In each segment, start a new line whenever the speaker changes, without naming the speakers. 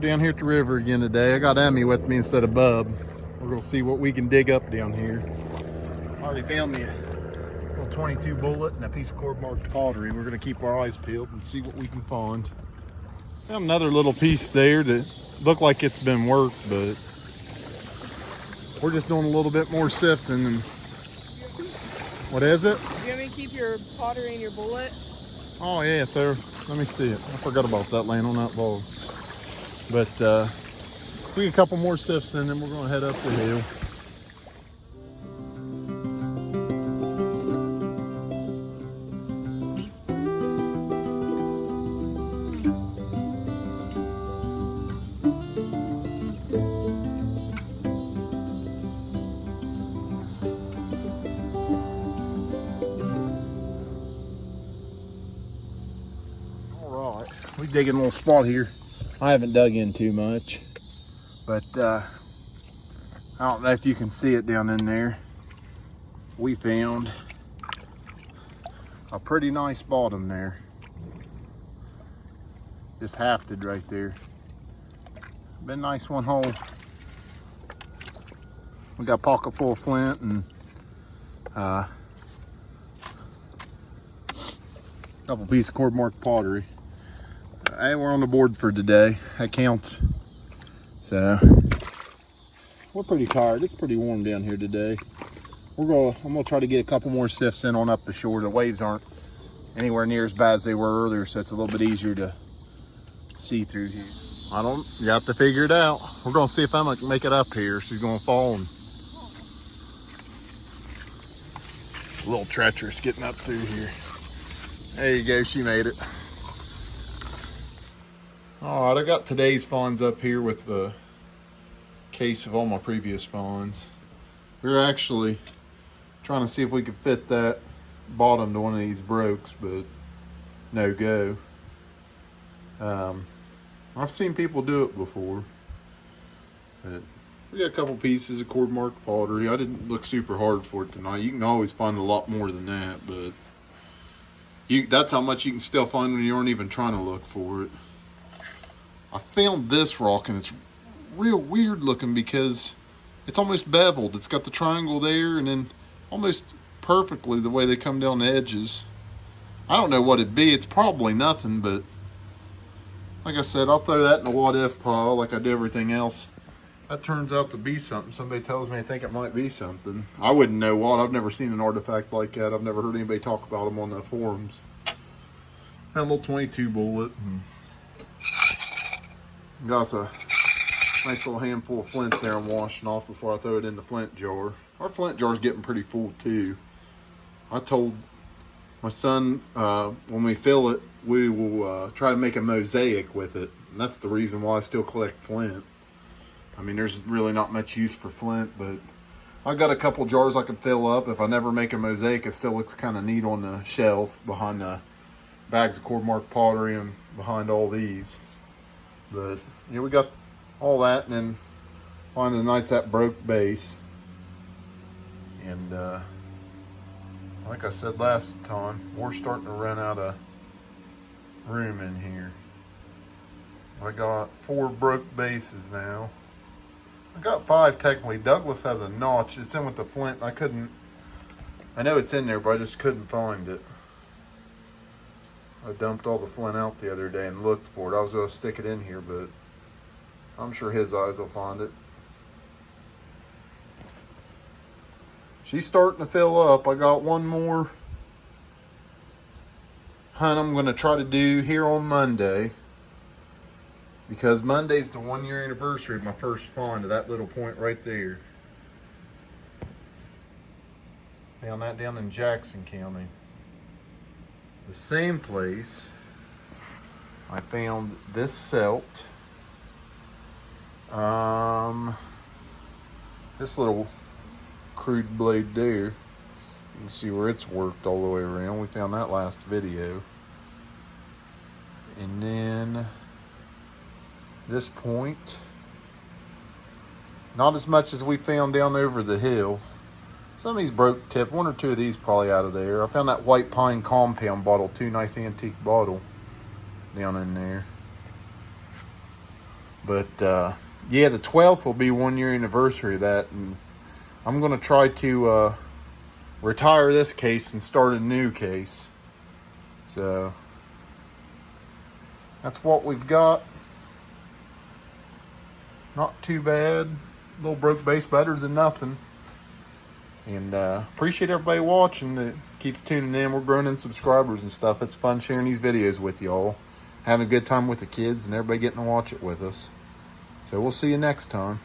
down here at the river again today. I got Emmy with me instead of Bub. We're gonna see what we can dig up down here. I already found me a little 22 bullet and a piece of cord marked pottery. We're gonna keep our eyes peeled and see what we can find. Found another little piece there that looked like it's been worked, but we're just doing a little bit more sifting. And what is it?
Do you want me to keep your pottery and your bullet?
Oh yeah, there. Let me see it. I forgot about that laying on that log. But we get a couple more sifts in, then we're gonna head up the hill. We digging a little spot here. I haven't dug in too much, but I don't know if you can see it down in there. We found a pretty nice bottom there. Just halfted right there. Been nice one hole. We got a pocket full of flint and a couple pieces of cord marked pottery. Hey, we're on the board for today. That counts. So we're pretty tired. It's pretty warm down here today. I'm gonna try to get a couple more sifts in on up the shore. The waves aren't anywhere near as bad as they were earlier, so it's a little bit easier to see through here. You have to figure it out. We're gonna see if Emma can make it up here. She's gonna fall and it's a little treacherous getting up through here. There you go, she made it. All right, I got today's finds up here with the case of all my previous finds. We're actually trying to see if we could fit that bottom to one of these brokes, but no go. I've seen people do it before. But we got a couple pieces of cord marked pottery. I didn't look super hard for it tonight. You can always find a lot more than that, but that's how much you can still find when you aren't even trying to look for it. I found this rock and it's real weird looking because it's almost beveled. It's got the triangle there and then almost perfectly the way they come down the edges. I don't know what it'd be. It's probably nothing, but like I said, I'll throw that in the what if pile like I do everything else. That turns out to be something. Somebody tells me I think it might be something. I wouldn't know what. I've never seen an artifact like that. I've never heard anybody talk about them on the forums. Had a little 22 bullet. Got us a nice little handful of flint there I'm washing off before I throw it in the flint jar. Our flint jar's getting pretty full too. I told my son when we fill it, we will try to make a mosaic with it. And that's the reason why I still collect flint. I mean, there's really not much use for flint, but I got a couple jars I can fill up. If I never make a mosaic, it still looks kind of neat on the shelf behind the bags of cord marked pottery and behind all these. But yeah, we got all that, and then one of the nights that broke base. And like I said last time, we're starting to run out of room in here. I got 4 broke bases now. I got 5 technically. Douglas has a notch. It's in with the flint. I know it's in there, but I just couldn't find it. I dumped all the flint out the other day and looked for it. I was going to stick it in here, but I'm sure his eyes will find it. She's starting to fill up. I got one more hunt I'm going to try to do here on Monday, because Monday's the 1-year anniversary of my first find of that little point right there. Found that down in Jackson County. The same place I found this celt. This little crude blade there. You can see where it's worked all the way around. We found that last video. And then this point, not as much as we found down over the hill. Some of these broke tip, 1 or 2 of these probably out of there. I found that white pine compound bottle, 2 nice antique bottle down in there. But yeah, the 12th will be 1 year anniversary of that, and I'm gonna try to retire this case and start a new case. So that's what we've got. Not too bad. A little broke base, better than nothing. And appreciate everybody watching. That keeps tuning in. We're growing in subscribers and stuff. It's fun sharing these videos with y'all. Having a good time with the kids and everybody getting to watch it with us. So we'll see you next time.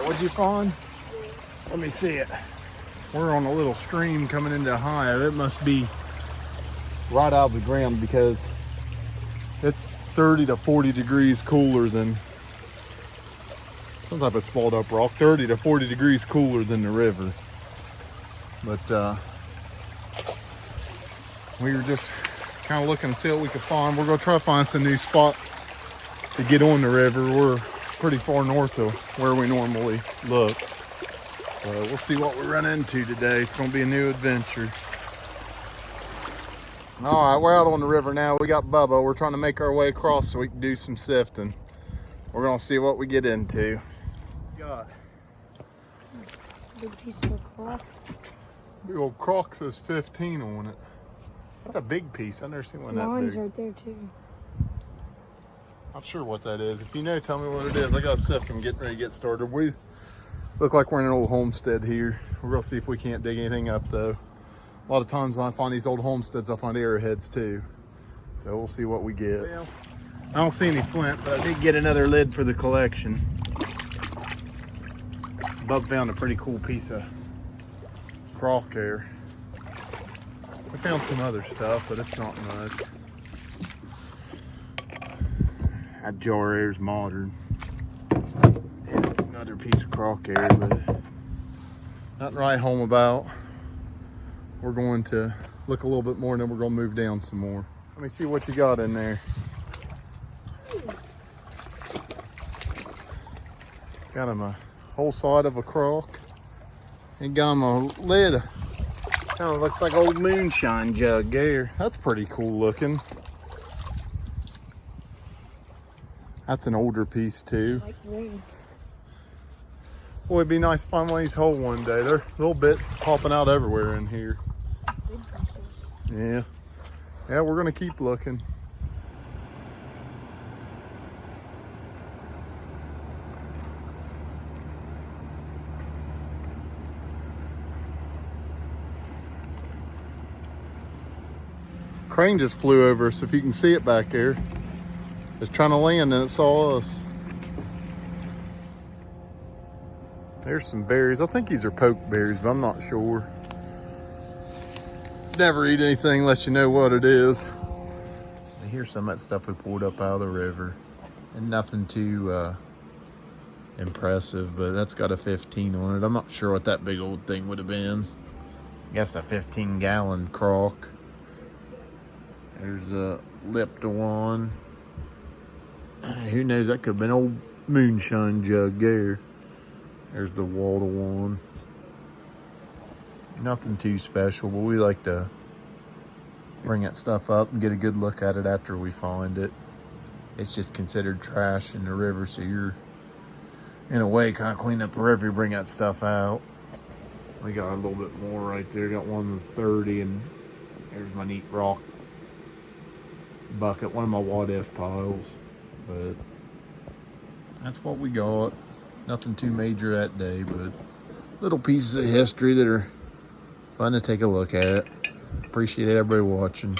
What'd you find? Let me see it. We're on a little stream coming into Ohio. It must be right out of the ground because it's 30 to 40 degrees cooler than some type of smalled up rock. 30 to 40 degrees cooler than the river. But we were just kind of looking to see what we could find. We're gonna try to find some new spot to get on the river. We're pretty far north of where we normally look. We'll see what we run into today. It's gonna be a new adventure. All right, we're out on the river now. We got Bubba. We're trying to make our way across so we can do some sifting. We're gonna see what we get into. Got
Big piece of crock.
big old crock says 15 on it. That's a big piece. I've never seen one that
Mine's
big.
right there too.
Not sure what that is. If you know, tell me what it is. I got to sift them, getting ready to get started. We look like we're in an old homestead here. We're going to see if we can't dig anything up, though. A lot of times when I find these old homesteads, I find arrowheads, too. So we'll see what we get. Well, I don't see any flint, but I did get another lid for the collection. Bub found a pretty cool piece of crock there. We found some other stuff, but it's not much. That jar there is modern. And another piece of crock there, but nothing to write home about. We're going to look a little bit more and then we're going to move down some more. Let me see what you got in there. Got him a whole side of a crock. And got him a lid. Kind of looks like old moonshine jug there. That's pretty cool looking. That's an older piece too.
Like ring.
Boy, it'd be nice to find one of these whole one day. They're a little bit popping out everywhere in here.
Big pieces.
Yeah. Yeah, we're gonna keep looking. Crane just flew over us, if you can see it back there. It's trying to land and it saw us. There's some berries. I think these are pokeberries, but I'm not sure. Never eat anything unless you know what it is. Here's some of that stuff we pulled up out of the river. And nothing too impressive, but that's got a 15 on it. I'm not sure what that big old thing would have been. I guess a 15-gallon crock. There's a lip to one. Who knows, that could have been old moonshine jug there. There's the wall to one. Nothing too special, but we like to bring that stuff up and get a good look at it after we find it. It's just considered trash in the river, so you're, in a way, kind of clean up the river, you bring that stuff out. We got a little bit more right there. Got one with 30, and there's my neat rock bucket, one of my what if piles. But that's what we got. Nothing too major that day, but little pieces of history that are fun to take a look at. Appreciate everybody watching.